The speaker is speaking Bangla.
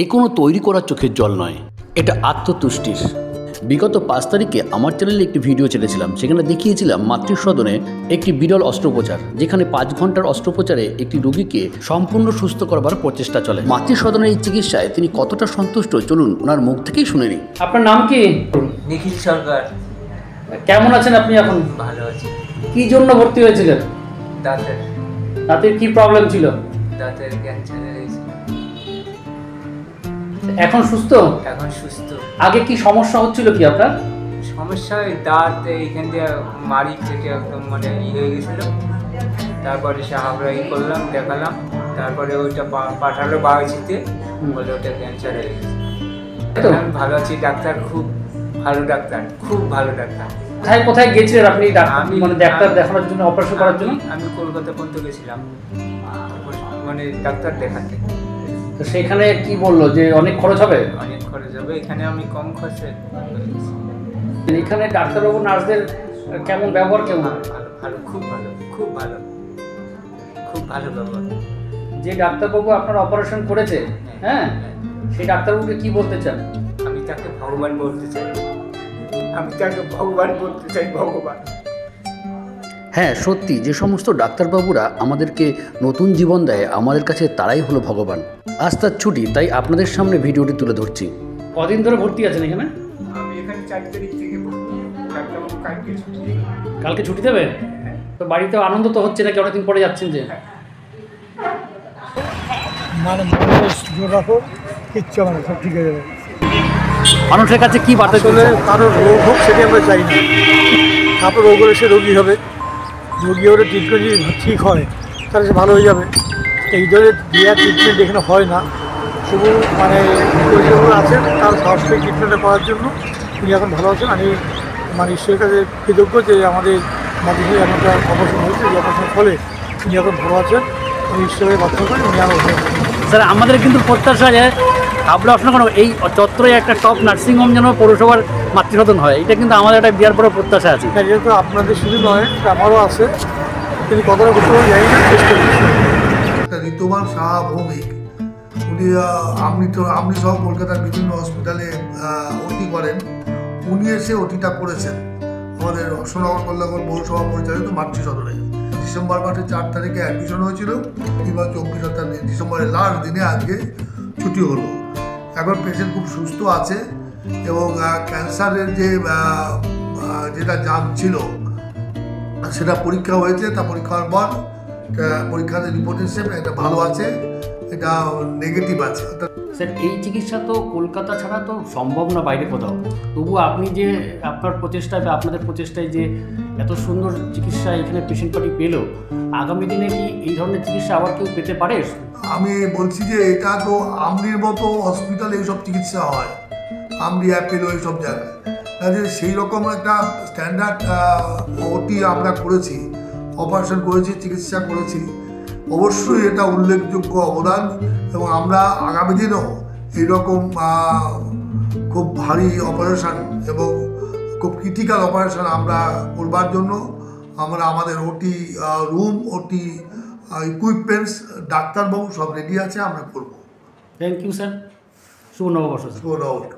এ কোনো তৈরি করা চোখের জল নয়, এটা আত্মতুষ্টির। বিগত 5 তারিখে আমার চ্যানেলে একটি ভিডিও ছেড়েছিলাম, সেখানে দেখিয়েছিলাম মাতৃসদনে একটি বিরল অস্ত্রোপচার, যেখানে 5 ঘন্টার অস্ত্রোপচারে একটি রোগীকে সম্পূর্ণ সুস্থ করবার প্রচেষ্টা চলে। মাতৃসদনের এই চিকিৎসায় তিনি কতটা সন্তুষ্ট, চলুন ওনার মুখ থেকেই শুনে নিই। আপনার নাম কি? নিখিল সরকার। কেমন আছেন আপনি এখন? ভালো আছি। কি জন্য ভর্তি হয়েছিলেন? দাঁতের কি প্রবলেম ছিল? দাঁতের ক্যান্সার হয়েছিল। এখন সুস্থ? এখন সুস্থ। আগে কি সমস্যা হচ্ছিল কি আপনার? সমস্যা দাঁত এইখান দিয়ে মাড়ি থেকে একদম মানে হয়ে গেছিলো। তারপরে সে হাবড়া করলাম, দেখালাম, তারপরে ওইটা পাঠালো বাউচিতে, বলে ওটা ক্যান্সার হয়ে গেছে। আমি ভালো আছি, ডাক্তার খুব ভালো ডাক্তার, খুব ভালো ডাক্তার। কোথায় কোথায় গেছিলেন আপনি মানে ডাক্তার দেখানোর জন্য, অপারেশন করার জন্য? আমি কলকাতা পর্যন্ত গেছিলাম মানে ডাক্তার দেখাতে। তো সেখানে কি বললো যে অনেক খরচ হবে? অনেক খরচ হবে, এখানে আমি কম খরচে। এখানে ডাক্তারবাবু নার্সদের কেমন ব্যবহার? কেমন? ভালো ভালো, খুব ভালো, খুব ভালো, খুব ভালো ব্যবহার। যে ডাক্তারবাবু আপনার অপারেশন করেছে, হ্যাঁ, সেই ডাক্তারবাবুকে কি বলতে চান? আমি তাকে ভগবান বলতে চাই, আমি তাকে ভগবান বলতে চাই, ভগবান। হ্যাঁ, সত্যি যে সমস্ত ডাক্তারবাবুরা আমাদেরকে নতুন জীবন দেয়, আমাদের কাছে তারাই হলো ভগবান। আজ তার ছুটি, তাই আপনাদের সামনে ভিডিওটি তুলে ধরছি। কদিন ধরে ভর্তি আছেন এখানে? আমি এখানে 4 তারিখ থেকে ভর্তি। ডাক্তারবাবু কালকে ছুটি দেবে। কালকে ছুটি দেবে? তো বাড়িতে আনন্দ তো হচ্ছে নাকি, অনেকদিন পরে যাচ্ছেন যে? মানে মানুষ জোর রাখো, কিচ্ছু হবে না, সব ঠিক হয়ে যাবে। মানুষের কাছে কি বার্তা? আসলে কারোর রোগ হোক সেটা আমরা চাই না। তারপর রোগ হলে সে রোগী হবে, রোগী হলে ট্রিটমেন্ট যদি ঠিক হয় তাহলে সে ভালো হয়ে যাবে। এই ধরনের দেওয়ার ট্রিটমেন্ট এখানে হয় না। শুধু মানে পরিষেবা আছেন তার সরাসরি ট্রিটমেন্টটা করার জন্য উনি এখন ভালো আছেন। আমি মানে ঈশ্বরের কাছে কৃতজ্ঞ যে আমাদের মাধ্যমে এমনটা অপারেশন হয়েছে, যে অপারেশনের ফলে উনি এখন ভালো আছেন। আমি ঈশ্বরের প্রার্থনা করি উনি আরও ভালো আছেন। স্যার, আমাদের কিন্তু প্রত্যাশা যে হাবড়া অশোকনগর এই চত্বরে একটা টপ নার্সিংহোম যেন পৌরসভার মাতৃসদন হয়, এটা কিন্তু আমাদের একটা বিরাট বড় প্রত্যাশা আছে। হ্যাঁ, এটা তো আপনাদের শুধু নয়, আমারও আছে, কিন্তু কতটা করতে পারবো জানি না, চেষ্টা করছি। ঋতুমান সাহা ভৌমিক, উনি আপনি সহ কলকাতার বিভিন্ন হসপিটালে ওটি করেন। উনি এসে ওটিটা করেছেন আমাদের অশোকনগর কল্যাণ পৌরসভা পরিচালিত মাতৃসদনে। ডিসেম্বর মাসের 4 তারিখে অ্যাডমিশন হয়েছিল, 24 ডিসেম্বরের লাস্ট দিনে আজকে ছুটি হলো। এখন পেশেন্ট খুব সুস্থ আছে এবং ক্যান্সারের যেটা জাম ছিল সেটা পরীক্ষা হয়েছে। তা পরীক্ষার পর পরীক্ষাতে রিপোর্ট এসেছে, এটা ভালো আছে, এটা নেগেটিভ আছে। স্যার, এই চিকিৎসা তো কলকাতা ছাড়া তো সম্ভব না বাইরে কোথাও। তবু আপনি যে আপনার প্রচেষ্টায় বা আপনাদের প্রচেষ্টায় যে এত সুন্দর চিকিৎসা এখানে পেশেন্ট পার্টি পেল, আগামী দিনে কি এই ধরনের চিকিৎসা আবার কেউ পেতে পারে? আমি বলছি যে এটা তো আমরির মতো হসপিটালে এইসব চিকিৎসা হয়, আমরি অ্যাপেলো এইসব জায়গায়, কাজে সেই রকম একটা স্ট্যান্ডার্ড ওটি আমরা করেছি, অপারেশন করেছি, চিকিৎসা করেছি। অবশ্যই এটা উল্লেখযোগ্য অবদান এবং আমরা আগামী দিনেও এইরকম খুব ভারী অপারেশন এবং খুব ক্রিটিক্যাল অপারেশন আমরা করবার জন্য আমরা আমাদের ওটি রুম, ওটি ইকুইপমেন্টস, ডাক্তারবাবু সব রেডি আছে, আমরা করবো। Thank you sir. শুভ নববর্ষ। শুভ নববর্ষ।